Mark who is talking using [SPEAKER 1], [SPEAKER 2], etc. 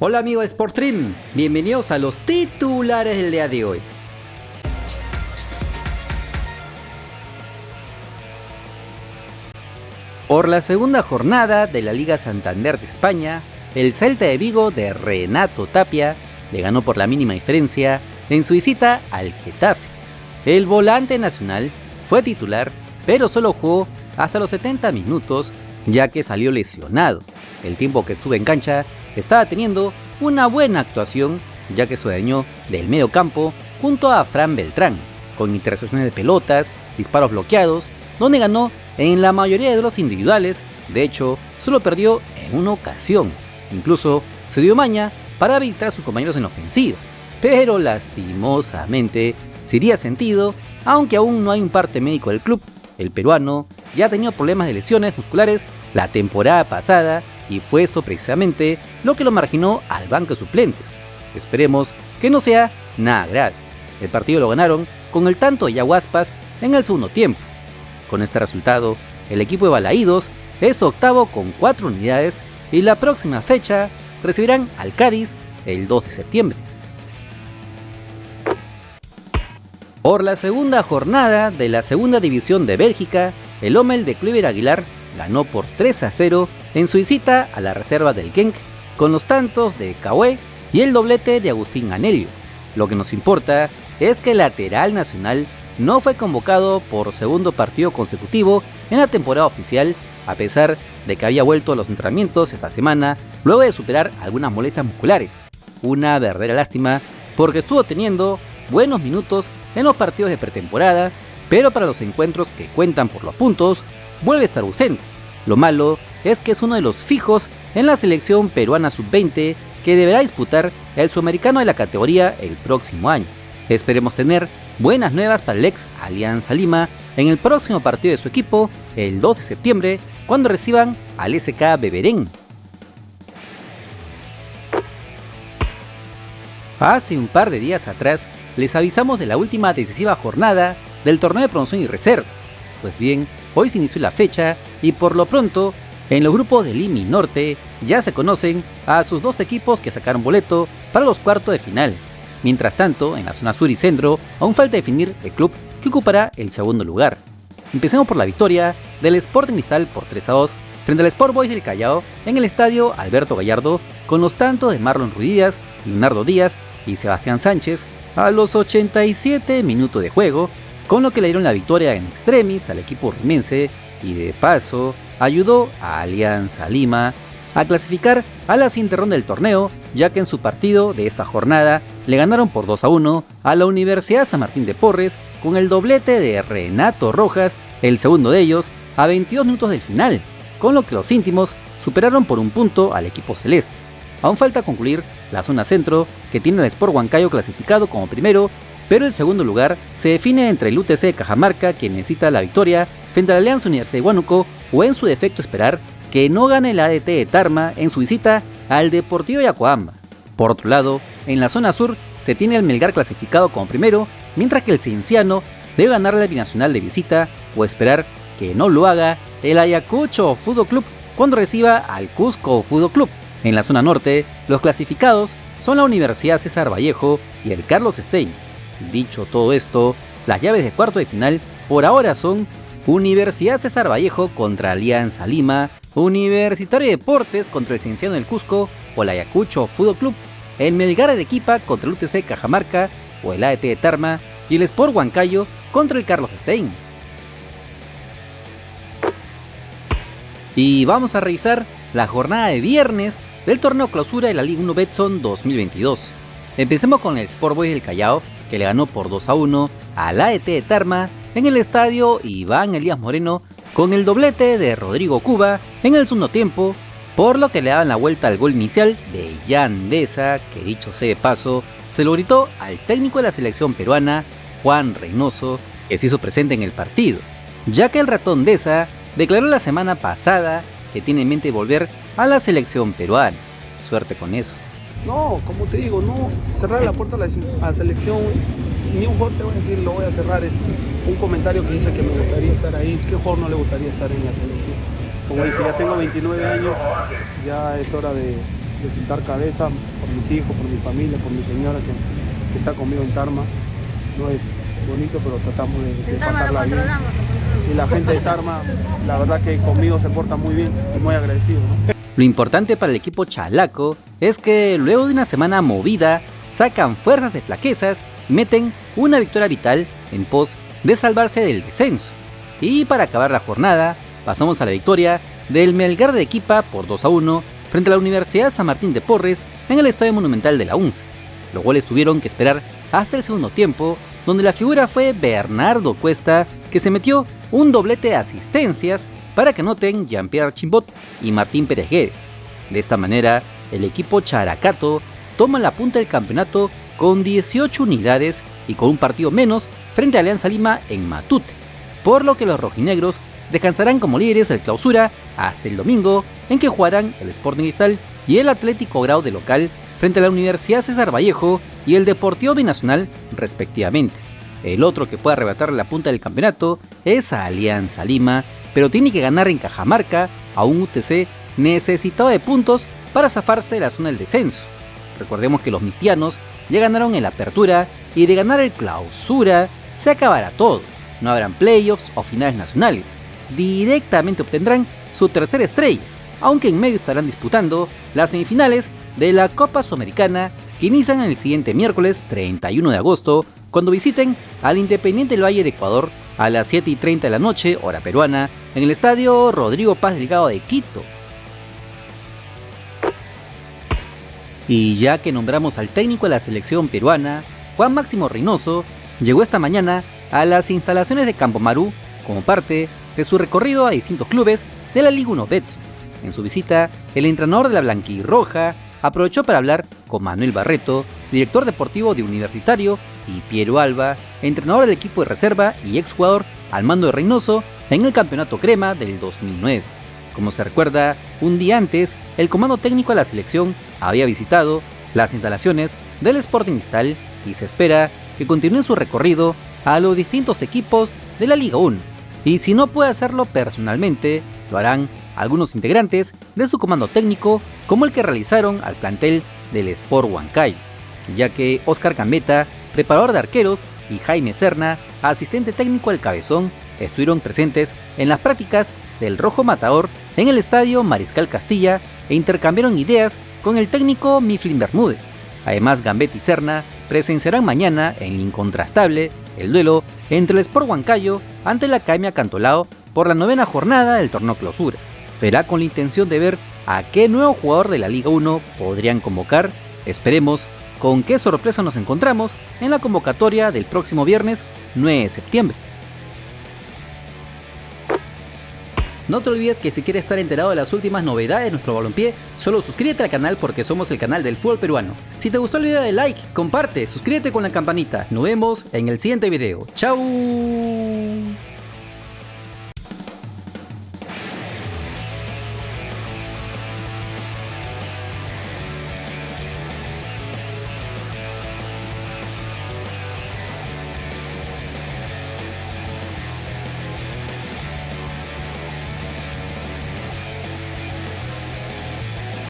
[SPEAKER 1] Hola amigo de Sportrim, bienvenidos a los titulares del día de hoy. Por la segunda jornada de la Liga Santander de España, el Celta de Vigo de Renato Tapia le ganó por la mínima diferencia en su visita al Getafe. El volante nacional fue titular, pero solo jugó hasta los 70 minutos ya que salió lesionado. El tiempo que estuvo en cancha estaba teniendo una buena actuación ya que se adueñó del medio campo junto a Fran Beltrán, con intercepciones de pelotas, disparos bloqueados, donde ganó en la mayoría de los individuales. De hecho, solo perdió en una ocasión. Incluso se dio maña para habilitar a sus compañeros en la ofensiva, pero lastimosamente sería sentido, aunque aún no hay un parte médico del club. El peruano ya ha tenido problemas de lesiones musculares la temporada pasada y fue esto precisamente lo que lo marginó al banco de suplentes. Esperemos que no sea nada grave. El partido lo ganaron con el tanto de Yaguaspas en el segundo tiempo. Con este resultado, el equipo de Balaídos es octavo con 4 unidades y la próxima fecha recibirán al Cádiz el 2 de septiembre. Por la segunda jornada de la segunda división de Bélgica, el Lommel de Kluivert Aguilar ganó por 3-0 en su visita a la reserva del Genk con los tantos de Kawé y el doblete de Agustín Anelio. Lo que nos importa es que el lateral nacional no fue convocado por segundo partido consecutivo en la temporada oficial, a pesar de que había vuelto a los entrenamientos esta semana luego de superar algunas molestias musculares. Una verdadera lástima porque estuvo teniendo buenos minutos en los partidos de pretemporada, pero para los encuentros que cuentan por los puntos, vuelve a estar ausente. Lo malo es que es uno de los fijos en la selección peruana sub-20 que deberá disputar el sudamericano de la categoría el próximo año. Esperemos tener buenas nuevas para el ex Alianza Lima en el próximo partido de su equipo el 2 de septiembre cuando reciban al SK Beberén. Hace un par de días atrás les avisamos de la última decisiva jornada del torneo de promoción y reservas. Pues bien, hoy se inició la fecha y por lo pronto en los grupos de Lima y Norte ya se conocen a sus dos equipos que sacaron boleto para los cuartos de final. Mientras tanto, en la zona sur y centro aún falta definir el club que ocupará el segundo lugar. Empecemos por la victoria del Sporting Cristal por 3-2 frente al Sport Boys del Callao en el estadio Alberto Gallardo, con los tantos de Marlon Ruidíaz, Leonardo Díaz y Sebastián Sánchez a los 87 minutos de juego, con lo que le dieron la victoria en extremis al equipo rimense y de paso ayudó a Alianza Lima a clasificar a la siguiente ronda del torneo, ya que en su partido de esta jornada le ganaron por 2-1 a la Universidad San Martín de Porres con el doblete de Renato Rojas, el segundo de ellos, a 22 minutos del final, con lo que los íntimos superaron por un punto al equipo celeste. Aún falta concluir la zona centro, que tiene el Sport Huancayo clasificado como primero, pero el segundo lugar se define entre el UTC de Cajamarca, que necesita la victoria frente a la Alianza Universidad de Huánuco, o en su defecto esperar que no gane el ADT de Tarma en su visita al Deportivo Yacuamba. Por otro lado, en la zona sur se tiene el Melgar clasificado como primero, mientras que el Cienciano debe ganar la binacional de visita o esperar que no lo haga el Ayacucho Fútbol Club cuando reciba al Cusco Fútbol Club. En la zona norte, los clasificados son la Universidad César Vallejo y el Carlos Stein. Dicho todo esto, las llaves de cuarto de final por ahora son Universidad César Vallejo contra Alianza Lima, Universitario de Deportes contra el Cienciano del Cusco o el Ayacucho Fútbol Club, el Melgar de Arequipa contra el UTC Cajamarca o el ADT de Tarma y el Sport Huancayo contra el Carlos Stein. Y vamos a revisar la jornada de viernes del torneo clausura de la Liga 1 Betson 2022. Empecemos con el Sport Boys del Callao, que le ganó por 2-1 al ADT de Tarma en el estadio Iván Elías Moreno con el doblete de Rodrigo Cuba en el segundo tiempo, por lo que le daban la vuelta al gol inicial de Jan Deza, que dicho sea de paso, se lo gritó al técnico de la selección peruana, Juan Reynoso, que se hizo presente en el partido, ya que el ratón Deza declaró la semana pasada que tiene en mente volver a la selección peruana. Suerte con eso.
[SPEAKER 2] No, como te digo, no cerrar la puerta a la selección, ni un jugador te voy a decir, lo voy a cerrar. Un comentario que dice que me gustaría estar ahí. ¿Qué jugador no le gustaría estar en la selección? Como dije, ya tengo 29 años, ya es hora de de sentar cabeza por mis hijos, por mi familia, por mi señora que está conmigo en Tarma. No es bonito, pero tratamos de pasarla bien. Y la gente de Tarma, la verdad que conmigo se porta muy bien y muy agradecido, ¿no?
[SPEAKER 1] Lo importante para el equipo chalaco es que luego de una semana movida, sacan fuerzas de flaquezas y meten una victoria vital en pos de salvarse del descenso. Y para acabar la jornada, pasamos a la victoria del Melgar de Arequipa por 2-1 frente a la Universidad San Martín de Porres en el Estadio Monumental de la UNCE. Los goles tuvieron que esperar hasta el segundo tiempo, donde la figura fue Bernardo Cuesta, que se metió un doblete de asistencias para que anoten Jean-Pierre Chimbot y Martín Pérez Guedes. De esta manera, el equipo characato toma la punta del campeonato con 18 unidades y con un partido menos frente a Alianza Lima en Matute, por lo que los rojinegros descansarán como líderes del clausura hasta el domingo, en que jugarán el Sporting Cristal y el Atlético Grau de local frente a la Universidad César Vallejo y el Deportivo Binacional respectivamente. El otro que puede arrebatar la punta del campeonato es Alianza Lima, pero tiene que ganar en Cajamarca a un UTC necesitado de puntos para zafarse de la zona del descenso. Recordemos que los mistianos ya ganaron el Apertura y de ganar el Clausura se acabará todo. No habrán playoffs o finales nacionales. Directamente obtendrán su tercera estrella, aunque en medio estarán disputando las semifinales de la Copa Sudamericana que inician el siguiente miércoles 31 de agosto cuando visiten al Independiente del Valle de Ecuador a las 7:30 de la noche, hora peruana, en el estadio Rodrigo Paz Delgado de Quito. Y ya que nombramos al técnico de la selección peruana, Juan Máximo Reynoso llegó esta mañana a las instalaciones de Campo Marú como parte de su recorrido a distintos clubes de la Liga 1 Betson. En su visita, el entrenador de la blanquirroja aprovechó para hablar con Manuel Barreto, director deportivo de Universitario, y Piero Alba, entrenador del equipo de reserva y exjugador al mando de Reynoso en el Campeonato Crema del 2009. Como se recuerda, un día antes, el comando técnico de la selección había visitado las instalaciones del Sporting Cristal y se espera que continúe su recorrido a los distintos equipos de la Liga 1. Y si no puede hacerlo personalmente, lo harán algunos integrantes de su comando técnico, como el que realizaron al plantel del Sport Huancayo, ya que Oscar Gambetta, preparador de arqueros, y Jaime Serna, asistente técnico del Cabezón, estuvieron presentes en las prácticas del Rojo Matador en el estadio Mariscal Castilla e intercambiaron ideas con el técnico Mifflin Bermúdez. Además, Gambetta y Serna presenciarán mañana en Incontrastable el duelo entre el Sport Huancayo ante la Academia Cantolao por la 9ª jornada del torneo Clausura. Será con la intención de ver a qué nuevo jugador de la Liga 1 podrían convocar. Esperemos con qué sorpresa nos encontramos en la convocatoria del próximo viernes 9 de septiembre. No te olvides que si quieres estar enterado de las últimas novedades de nuestro balompié, solo suscríbete al canal porque somos el canal del fútbol peruano. Si te gustó el video, dale like, comparte, suscríbete con la campanita. Nos vemos en el siguiente video. ¡Chao!